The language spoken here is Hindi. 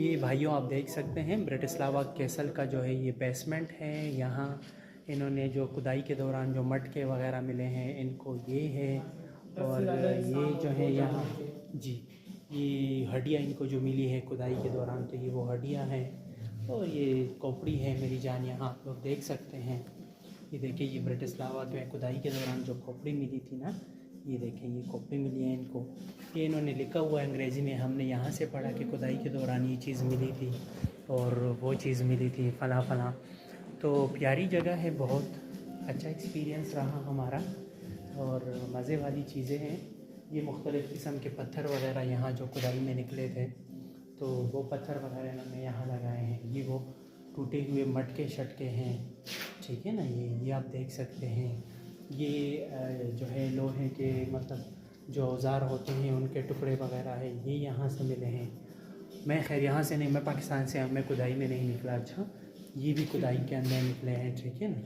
ये भाइयों आप देख सकते हैं ब्रिटिस्लावा कैसल का जो है ये बेसमेंट है। यहाँ इन्होंने जो खुदाई के दौरान जो मटके वगैरह मिले हैं इनको ये है। और ये जो है यहाँ जी ये हड्डियाँ इनको जो मिली है खुदाई के दौरान, तो ये वो हड्डियाँ हैं। और ये खोपड़ी है मेरी जान, यहाँ आप लोग देख सकते हैं। ये देखिए ये ब्रिटिस्लावा में खुदाई के दौरान जो खोपड़ी मिली थी ना, ये देखें ये खोपड़ी मिली है इनको। ये इन्होंने लिखा हुआ है अंग्रेज़ी में, हमने यहाँ से पढ़ा कि खुदाई के दौरान ये चीज़ मिली थी और वो चीज़ मिली थी फ़लाँ फ़लाँ। तो प्यारी जगह है, बहुत अच्छा एक्सपीरियंस रहा हमारा और मज़े वाली चीज़ें हैं। ये मुख्तलिफ़ किस्म के पत्थर वगैरह यहाँ जो खुदाई में निकले थे, तो वो पत्थर वगैरह इन्होंने यहाँ लगाए हैं। ये वो टूटे हुए मटके शटके हैं, ठीक है ना। ये आप देख सकते हैं। ये जो है लोहे के मतलब जो औज़ार होते हैं उनके टुकड़े वगैरह है, ये यहाँ से मिले हैं। मैं खैर यहाँ से नहीं, मैं पाकिस्तान से, मैं खुदाई में नहीं निकला। अच्छा, ये भी खुदाई के अंदर निकले हैं, ठीक है ना।